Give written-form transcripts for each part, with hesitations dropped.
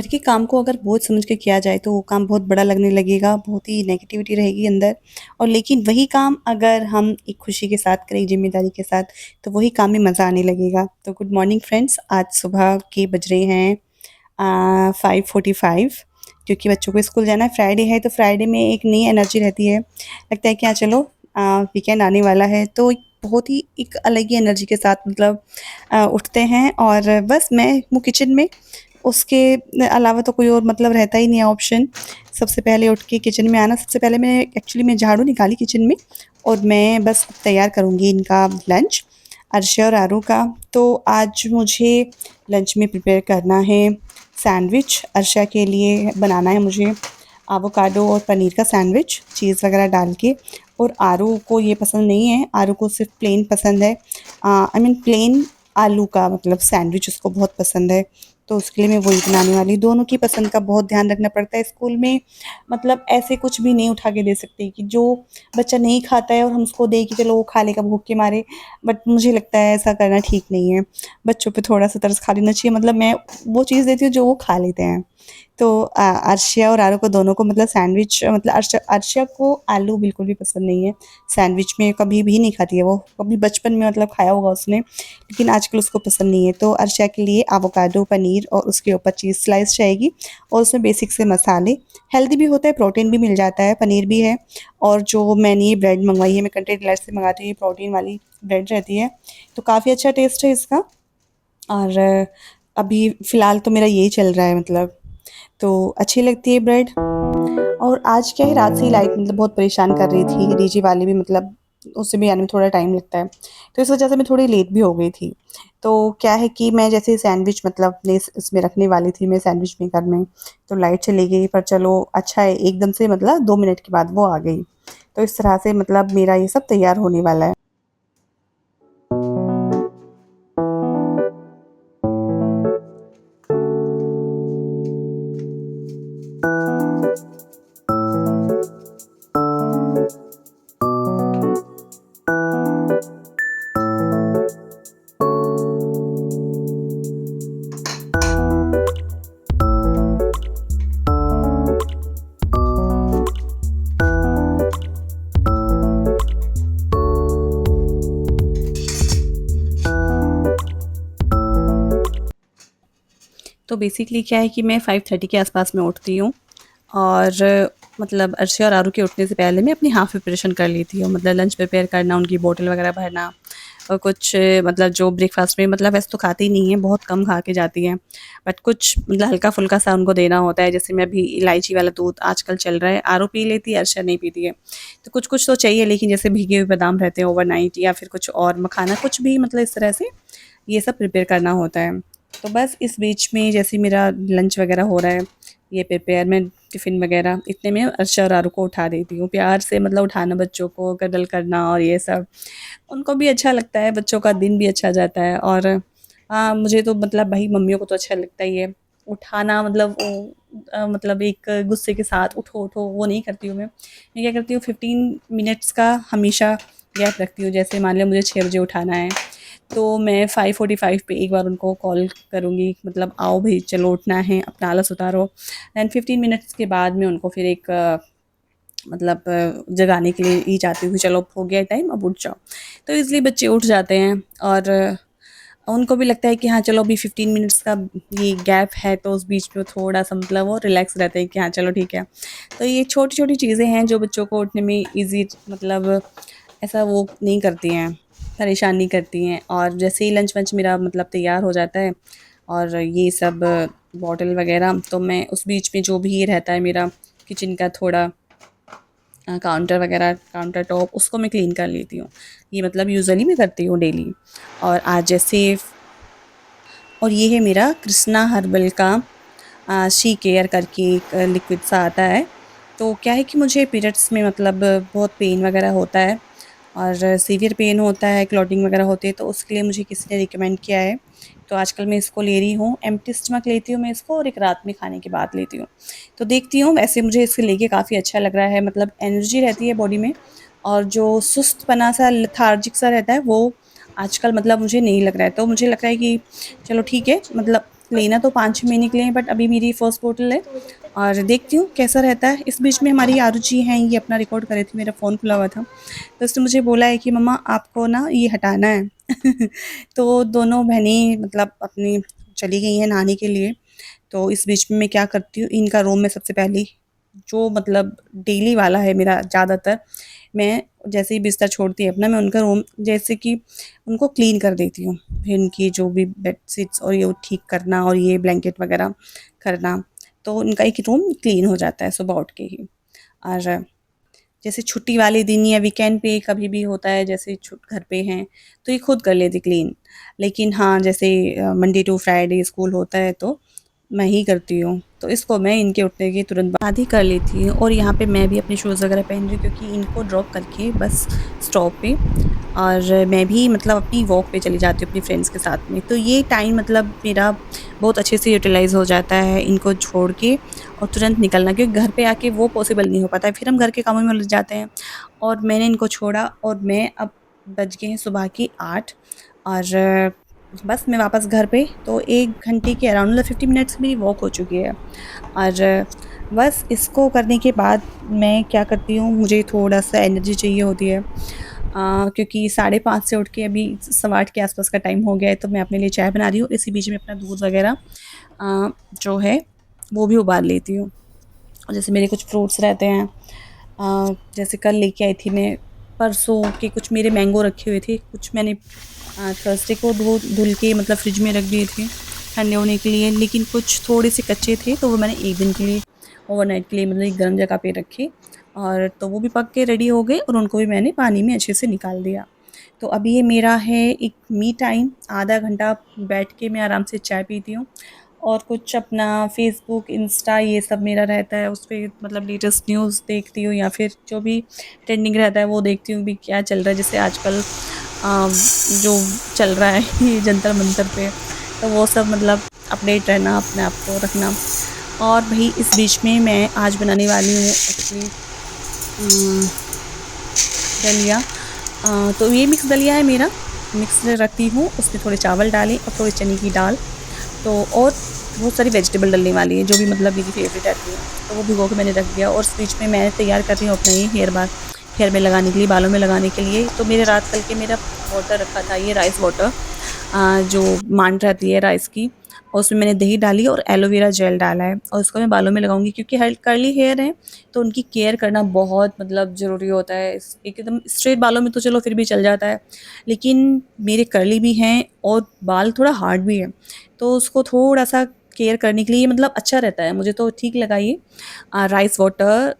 घर के काम को अगर बोझ समझ के किया जाए तो वो काम बहुत बड़ा लगने लगेगा, बहुत ही नेगेटिविटी रहेगी अंदर। और लेकिन वही काम अगर हम एक खुशी के साथ करें, ज़िम्मेदारी के साथ, तो वही काम में मज़ा आने लगेगा। तो गुड मॉर्निंग फ्रेंड्स, आज सुबह के बज रहे हैं 5:45, क्योंकि बच्चों को स्कूल जाना है। फ्राइडे है तो फ्राइडे में एक नई एनर्जी रहती है। लगता है कि हाँ चलो, वीकेंड आने वाला है, तो एक बहुत ही एक अलग ही एनर्जी के साथ मतलब उठते हैं। और बस मैं हूँ किचन में, उसके अलावा तो कोई और मतलब रहता ही नहीं है ऑप्शन। सबसे पहले उठ के किचन में आना, सबसे पहले मैं झाड़ू निकाली किचन में, और मैं बस तैयार करूँगी इनका लंच, अर्शा और आरू का। तो आज मुझे लंच में प्रिपेयर करना है सैंडविच। अर्शा के लिए बनाना है मुझे एवोकाडो और पनीर का सैंडविच, चीज़ वगैरह डाल के। और आरू को ये पसंद नहीं है, आरू को सिर्फ प्लेन पसंद है। आई मीन प्लेन आलू का मतलब सैंडविच उसको बहुत पसंद है, तो उसके लिए मैं वही बनाने वाली। दोनों की पसंद का बहुत ध्यान रखना पड़ता है स्कूल में। मतलब ऐसे कुछ भी नहीं उठा के दे सकते कि जो बच्चा नहीं खाता है और हम उसको दें कि चलो वो खा लेगा भूख के मारे। बट मुझे लगता है ऐसा करना ठीक नहीं है। बच्चों पे थोड़ा सा तरस खा लेना चाहिए। मतलब मैं वो चीज़ देती हूँ जो वो खा लेते हैं। तो अर्शिया और आरू को दोनों को मतलब सैंडविच, मतलब अर्शिया को आलू बिल्कुल भी पसंद नहीं है। सैंडविच में कभी भी नहीं खाती है वो, कभी बचपन में मतलब खाया होगा उसने, लेकिन आजकल उसको पसंद नहीं है। तो अर्शिया के लिए एवोकाडो, पनीर और उसके ऊपर चीज़ स्लाइस चाहिए। और उसमें बेसिक से मसाले, हेल्दी भी होता है, प्रोटीन भी मिल जाता है, पनीर भी है। और जो मैंने ये ब्रेड मंगवाई है, मैं कंट्री डिलाइट से मंगाती हूँ, ये प्रोटीन वाली ब्रेड रहती है, तो काफ़ी अच्छा टेस्ट है इसका। और अभी फ़िलहाल तो मेरा यही चल रहा है मतलब, तो अच्छी लगती है ब्रेड। और आज क्या है, रात से ही लाइट मतलब बहुत परेशान कर रही थी, डीजे वाले भी मतलब उससे भी आने में थोड़ा टाइम लगता है, तो इस वजह से मैं थोड़ी लेट भी हो गई थी। तो क्या है कि मैं जैसे सैंडविच मतलब प्लेस इसमें रखने वाली थी, मैं सैंडविच मेकर में, तो लाइट चली गई। पर चलो अच्छा है, एकदम से मतलब 2 मिनट के बाद वो आ गई। तो इस तरह से मतलब मेरा ये सब तैयार होने वाला है। तो बेसिकली क्या है कि मैं 5:30 के आसपास में उठती हूँ। और मतलब अर्शे और आरू के उठने से पहले मैं अपनी हाफ़ प्रिपरेशन कर लेती हूँ, मतलब लंच प्रिपेयर करना, उनकी बोतल वगैरह भरना। और कुछ मतलब जो ब्रेकफास्ट में मतलब वैसे तो खाती ही नहीं है, बहुत कम खा के जाती हैं, बट कुछ मतलब हल्का फुल्का सा उनको देना होता है। जैसे मैं अभी इलायची वाला दूध आजकल चल रहा है, आरू पी लेती है, अर्शा नहीं पीती है। तो कुछ कुछ तो चाहिए, लेकिन जैसे भीगे हुए बादाम रहते हैं ओवरनाइट, या फिर कुछ और मखाना, कुछ भी मतलब इस तरह से ये सब प्रिपेयर करना होता है। तो बस इस बीच में जैसे मेरा लंच वगैरह हो रहा है, ये प्रिपेयर, मैं टिफ़िन वगैरह इतने में अर्शा और आरू को उठा देती हूँ। प्यार से मतलब उठाना, बच्चों को कडल करना और ये सब, उनको भी अच्छा लगता है, बच्चों का दिन भी अच्छा जाता है। और हाँ, मुझे तो मतलब भाई मम्मियों को तो अच्छा लगता ही है उठाना। मतलब वो मतलब एक गुस्से के साथ उठो उठो वो नहीं करती हूँ मैं क्या करती हूँ, 15 मिनट्स का हमेशा गैप रखती हूँ। जैसे मान लिया मुझे 6 बजे उठाना है, तो मैं 5:45 पे एक बार उनको कॉल करूँगी, मतलब आओ भई चलो उठना है, अपना आलस उतारो। देन 15 मिनट्स के बाद मैं उनको फिर एक मतलब जगाने के लिए ही चाहती हूँ कि चलो अब हो गया टाइम, अब उठ जाओ। तो इसलिए बच्चे उठ जाते हैं। और उनको भी लगता है कि हाँ चलो अभी 15 मिनट्स का ये गैप है, तो उस बीच में थोड़ा-सा मतलब वो रिलैक्स रहते हैं कि हाँ चलो ठीक है। तो ये छोटी-छोटी चीज़ें हैं जो बच्चों को उठने में ईज़ी मतलब ऐसा वो नहीं करती हैं, परेशान नहीं करती हैं। और जैसे ही लंच वंच मेरा मतलब तैयार हो जाता है और ये सब बॉटल वगैरह, तो मैं उस बीच में जो भी ये रहता है मेरा किचन का थोड़ा काउंटर वगैरह, काउंटर टॉप, उसको मैं क्लीन कर लेती हूँ। ये मतलब यूजुअली मैं करती हूँ डेली। और आज जैसे और ये है मेरा कृष्णा हर्बल का शी केयर करके एक लिक्विड सा आता है। तो क्या है कि मुझे पीरियड्स में मतलब बहुत पेन वगैरह होता है, और सीवियर पेन होता है, क्लॉटिंग वगैरह होती है, तो उसके लिए मुझे किसी ने रिकमेंड किया है। तो आजकल मैं इसको ले रही हूँ, एम्प्टी स्टमक लेती हूँ मैं इसको, और एक रात में खाने के बाद लेती हूँ। तो देखती हूँ, वैसे मुझे इसको लेके काफ़ी अच्छा लग रहा है, मतलब एनर्जी रहती है बॉडी में। और जो सुस्तपना सा, लेथार्जिक सा रहता है, वो आजकल मतलब मुझे नहीं लग रहा है। तो मुझे लग रहा है कि चलो ठीक है, मतलब लेना तो 5-6 महीने के लिए है, बट अभी मेरी फर्स्ट बोतल है और देखती हूँ कैसा रहता है। इस बीच में हमारी आरुचि हैं, ये अपना रिकॉर्ड कर रही थी, मेरा फ़ोन खुला हुआ था। तो उसने मुझे बोला है कि मम्मा आपको ना ये हटाना है। तो दोनों बहनें मतलब अपनी चली गई हैं नहाने के लिए। तो इस बीच में मैं क्या करती हूँ, इनका रूम में सबसे पहले जो मतलब डेली वाला है मेरा ज़्यादातर, मैं जैसे ही बिस्तर छोड़ती है अपना, मैं उनका रूम जैसे कि उनको क्लीन कर देती हूँ। फिर इनकी जो भी बेडशीट्स और ये ठीक करना और ये ब्लैंकेट वगैरह करना, तो उनका एक रूम क्लीन हो जाता है सुबह उठ के ही। और जैसे छुट्टी वाले दिन या वीकेंड पे कभी भी होता है, जैसे घर पे हैं तो ये खुद कर लेती क्लीन। लेकिन हाँ, जैसे मंडे टू फ्राइडे स्कूल होता है तो मैं ही करती हूँ। तो इसको मैं इनके उठने के तुरंत बाद ही कर लेती हूँ। और यहाँ पे मैं भी अपने शूज़ वगैरह पहन रही हूँ क्योंकि इनको ड्रॉप करके बस स्टॉप पे और मैं भी मतलब अपनी वॉक पे चली जाती हूँ अपनी फ्रेंड्स के साथ में। तो ये टाइम मतलब मेरा बहुत अच्छे से यूटिलाइज़ हो जाता है इनको छोड़ के और तुरंत निकलना, क्योंकि घर पे आके वो पॉसिबल नहीं हो पाता है। फिर हम घर के कामों में उलझ जाते हैं और मैंने इनको छोड़ा और मैं अब बज गए हैं सुबह के 8 और बस मैं वापस घर पे तो 1 घंटे के अराउंड मतलब 50 मिनट्स मेरी वॉक हो चुकी है। और बस इसको करने के बाद मैं क्या करती हूँ, मुझे थोड़ा-सा एनर्जी चाहिए होती है क्योंकि 5:30 से उठ के अभी 8:15 के आस-पास का टाइम हो गया है, तो मैं अपने लिए चाय बना रही हूँ। इसी बीच में अपना दूध वगैरह जो है वो भी उबाल लेती हूँ। और जैसे मेरे कुछ फ्रूट्स रहते हैं, जैसे कल लेके आई थी मैं, परसों के कुछ मेरे मैंगो रखे हुए थे, कुछ मैंने थर्सडे को धुल के मतलब फ्रिज में रख दिए थे ठंडे होने के लिए, लेकिन कुछ थोड़े से कच्चे थे तो वो मैंने एक दिन के लिए ओवरनाइट के लिए मतलब एक गर्म जगह पे रखे और तो वो भी पक के रेडी हो गए और उनको भी मैंने पानी में अच्छे से निकाल दिया। तो अभी ये मेरा है एक मी टाइम, आधा घंटा बैठ के मैं आराम से चाय पीती हूँ और कुछ अपना फ़ेसबुक, इंस्टा ये सब मेरा रहता है, उस पे मतलब लेटेस्ट न्यूज़ देखती हूँ या फिर जो भी ट्रेंडिंग रहता है वो देखती हूँ भी क्या चल रहा है। जैसे आजकल जो चल रहा है ये जंतर मंतर पे, तो वो सब मतलब अपडेट रहना, अपने आप को रखना। और भई इस बीच में मैं आज बनाने वाली हूँ एक्चुअली दलिया। तो ये मिक्स दलिया है मेरा, मिक्स रखती हूँ, उसमें थोड़े चावल डाले और थोड़े चने की दाल, तो और बहुत सारी वेजिटेबल डलने वाली है जो भी मतलब मेरी फेवरेट रहती है, तो वो भिगो के मैंने रख दिया। और स्पीच में मैं तैयार कर रही हूँ अपना ये हेयर में लगाने के लिए, बालों में लगाने के लिए। तो मेरे रात कल के मेरा वाटर रखा था, ये राइस वाटर जो मांड रहती है राइस की, और उसमें मैंने दही डाली और एलोवेरा जेल डाला है और उसको मैं बालों में लगाऊंगी क्योंकि कर्ली हेयर है तो उनकी केयर करना बहुत मतलब ज़रूरी होता है। एकदम स्ट्रेट बालों में तो चलो फिर भी चल जाता है, लेकिन मेरे कर्ली भी हैं और बाल थोड़ा हार्ड भी है, तो उसको थोड़ा-सा केयर करने के लिए मतलब अच्छा रहता है, मुझे तो ठीक लगा ये। राइस वाटर,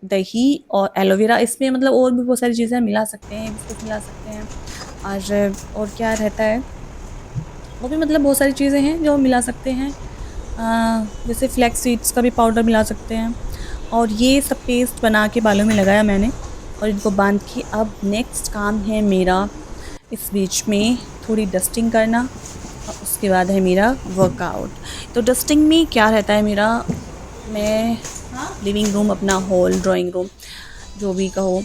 दही और एलोवेरा, इसमें मतलब और भी बहुत सारी चीज़ें मिला सकते हैं, बिस्कुट मिला सकते हैं और क्या रहता है, वो भी मतलब बहुत सारी चीज़ें हैं जो हम मिला सकते हैं। जैसे फ्लैक्स सीड्स का भी पाउडर मिला सकते हैं और ये सब पेस्ट बना के बालों में लगाया मैंने और इनको बांध के अब नेक्स्ट काम है मेरा इस बीच में थोड़ी डस्टिंग करना और उसके बाद है मेरा वर्कआउट। तो डस्टिंग में क्या रहता है मेरा, मैं लिविंग रूम, अपना हॉल, ड्राइंग रूम, जो भी कहो,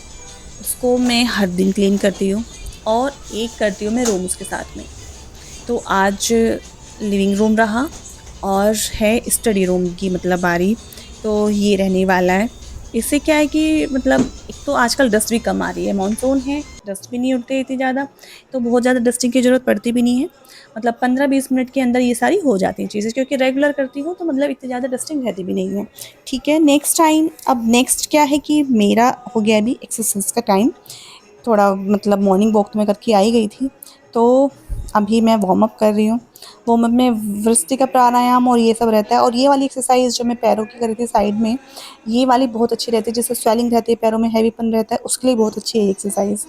उसको मैं हर दिन क्लीन करती हूँ और एक करती हूँ मैं रूम उसके साथ में। तो आज लिविंग रूम रहा और है स्टडी रूम की मतलब बारी, तो ये रहने वाला है। इससे क्या है कि मतलब एक तो आजकल डस्ट भी कम आ रही है, मानसून है, डस्ट भी नहीं उड़ते इतनी ज़्यादा, तो बहुत ज़्यादा डस्टिंग की ज़रूरत पड़ती भी नहीं है। मतलब 15-20 मिनट के अंदर ये सारी हो जाती हैं चीज़ें, क्योंकि रेगुलर करती हूँ तो मतलब इतनी ज़्यादा डस्टिंग रहती भी नहीं है। ठीक है, नेक्स्ट टाइम, अब नेक्स्ट क्या है कि मेरा हो गया अभी एक्सरसाइज का टाइम। थोड़ा मतलब मॉर्निंग वॉक तो मैं करके आई गई थी, तो अभी मैं वार्म अप कर रही हूँ। वार्म अप में वृष्टि का प्राणायाम और ये सब रहता है और ये वाली एक्सरसाइज जो मैं पैरों की कर रही थी साइड में, ये वाली बहुत अच्छी रहती है। जिससे स्वेलिंग रहती है पैरों में, हैवीपन रहता है, उसके लिए बहुत अच्छी है एक्सरसाइज,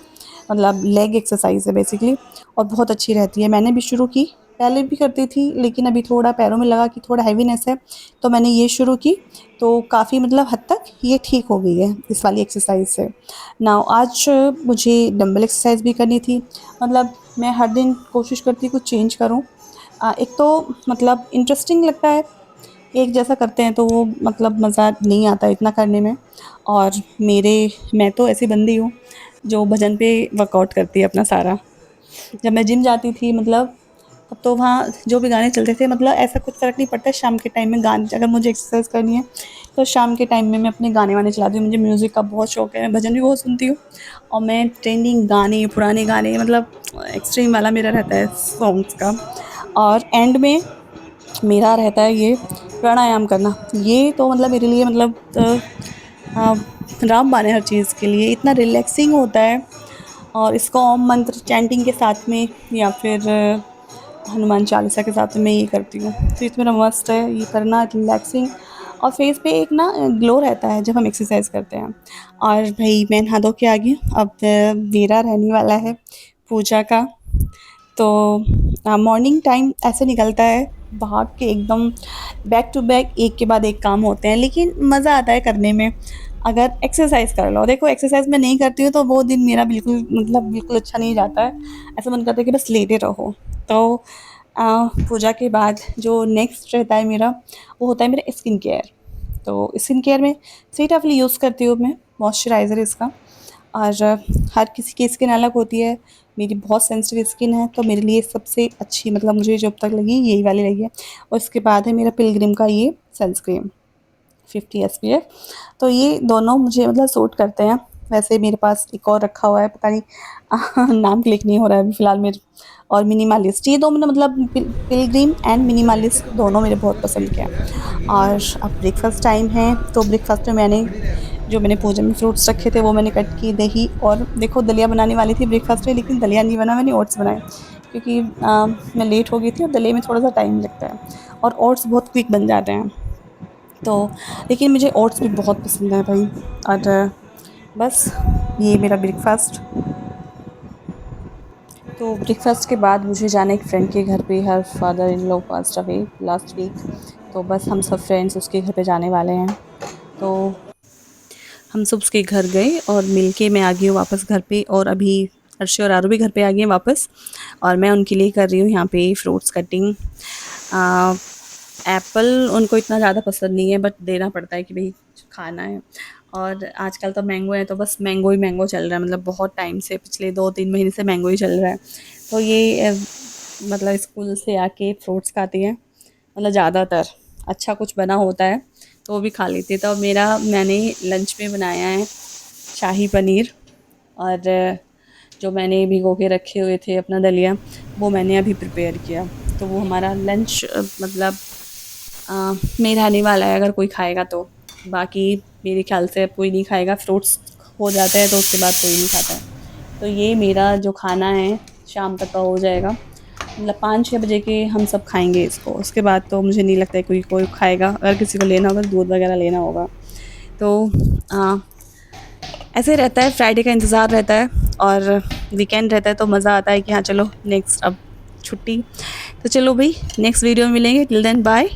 मतलब लेग एक्सरसाइज है बेसिकली और बहुत अच्छी रहती है। मैंने भी शुरू की, पहले भी करती थी लेकिन अभी थोड़ा पैरों में लगा कि थोड़ा हैवीनेस है तो मैंने ये शुरू की, तो काफ़ी मतलब हद तक ये ठीक हो गई है इस वाली एक्सरसाइज से। नाउ आज मुझे डंबल एक्सरसाइज भी करनी थी, मतलब मैं हर दिन कोशिश करती हूँ कुछ चेंज करूँ। एक तो मतलब इंटरेस्टिंग लगता है, एक जैसा करते हैं तो वो मतलब मज़ा नहीं आता इतना करने में। और मैं तो ऐसी बंदी हूँ जो भजन पे वर्कआउट करती है अपना सारा। जब मैं जिम जाती थी मतलब अब तो वहाँ जो भी गाने चलते थे, मतलब ऐसा कुछ फ़र्क नहीं पड़ता शाम के टाइम में गाने, अगर मुझे एक्सरसाइज करनी है तो शाम के टाइम में मैं अपने गाने वाने चलाती हूँ। मुझे म्यूज़िक का बहुत शौक है, मैं भजन भी बहुत सुनती हूँ और मैं ट्रेंडिंग गाने, पुराने गाने, मतलब एक्सट्रीम वाला मेरा रहता है सॉन्ग्स का। और एंड में मेरा रहता है ये प्राणायाम करना। ये तो मतलब मेरे लिए मतलब अ, रामबाण है हर चीज़ के लिए, इतना रिलैक्सिंग होता है। और इसको ओम मंत्र चैंटिंग के साथ में या फिर हनुमान चालीसा के साथ में मैं ये करती हूँ। तो ये तो मेरा मस्ट है ये करना, रिलैक्सिंग। और फेस पे एक ना ग्लो रहता है जब हम एक्सरसाइज करते हैं। और भाई मैं नहा धो के आ गई हूँ, अब मेरा रहने वाला है पूजा का। तो मॉर्निंग टाइम ऐसे निकलता है, भाग के एकदम बैक टू बैक एक के बाद एक काम होते हैं, लेकिन मज़ा आता है करने में अगर एक्सरसाइज कर लो। देखो एक्सरसाइज मैं नहीं करती हूँ तो वो दिन मेरा बिल्कुल मतलब बिल्कुल अच्छा नहीं जाता है। ऐसा मन करता है कि बस लेटे रहो। तो पूजा के बाद जो नेक्स्ट रहता है मेरा, वो होता है मेरा स्किन केयर। तो स्किन केयर में सीटाफिल यूज़ करती हूँ मैं, मॉइस्चराइज़र इसका। और हर किसी की स्किन अलग होती है, मेरी बहुत सेंसिटिव स्किन है तो मेरे लिए सबसे अच्छी मतलब मुझे जो अब तक लगी यही वाली लगी है। और उसके बाद है मेरा पिलग्रिम का ये सनस्क्रीन 50 SPF। तो ये दोनों मुझे मतलब सूट करते हैं। वैसे मेरे पास एक और रखा हुआ है, पता नहीं नाम क्लिक नहीं हो रहा है अभी फ़िलहाल मेरे। और मिनिमलिस्ट, ये दो मैंने मतलब पिलग्रिम एंड मिनिमलिस्ट दोनों मेरे बहुत पसंद के हैं। और अब ब्रेकफ़ास्ट टाइम है, तो ब्रेकफ़ास्ट में मैंने पूजा में फ्रूट्स रखे थे वो मैंने कट की, दही, और देखो दलिया बनाने वाली थी ब्रेकफ़ास्ट में, लेकिन दलिया नहीं बना, मैंने ओट्स बनाए क्योंकि मैं लेट हो गई थी और दलिया में थोड़ा-सा टाइम लगता है और ओट्स बहुत क्विक बन जाते हैं। तो लेकिन मुझे ओट्स भी बहुत पसंद है भाई। और बस ये मेरा ब्रेकफ़ास्ट। तो ब्रेकफ़ास्ट के बाद मुझे जाना है एक फ्रेंड के घर पे, her father in law passed away last week. तो बस हम सब फ्रेंड्स उसके घर पे जाने वाले हैं। तो हम सब उसके घर गए और मिलके मैं आ गई हूँ वापस घर पे। और अभी अर्शी और आरू भी घर पे आ गए हैं वापस, और मैं उनके लिए कर रही हूँ यहाँ पे फ्रूट्स कटिंग। एप्पल उनको इतना ज़्यादा पसंद नहीं है, बट देना पड़ता है कि भाई खाना है। और आजकल तो मैंगो है तो बस मैंगो ही मैंगो चल रहा है, मतलब बहुत टाइम से पिछले 2-3 महीने से मैंगो ही चल रहा है। तो ये मतलब स्कूल से आके फ्रूट्स खाती हैं, मतलब ज़्यादातर अच्छा कुछ बना होता है तो वो भी खा लेती है। तो मैंने लंच में बनाया है शाही पनीर। और जो मैंने भिगो के रखे हुए थे अपना दलिया, वो मैंने अभी प्रिपेयर किया। तो वो हमारा लंच मतलब में रहने वाला है अगर कोई खाएगा तो। बाकी मेरे ख्याल से अब कोई नहीं खाएगा, फ्रूट्स हो जाते हैं तो उसके बाद कोई नहीं खाता है। तो ये मेरा जो खाना है शाम तक का हो जाएगा, मतलब 5-6 बजे के हम सब खाएंगे इसको। उसके बाद तो मुझे नहीं लगता है कोई कोई खाएगा, अगर किसी को लेना होगा दूध वगैरह लेना होगा। तो ऐसे रहता है, फ्राइडे का इंतज़ार रहता है और वीकेंड रहता है तो मज़ा आता है कि हाँ चलो नेक्स्ट अब छुट्टी। तो चलो भाई नेक्स्ट वीडियो में मिलेंगे, टिल देन बाय।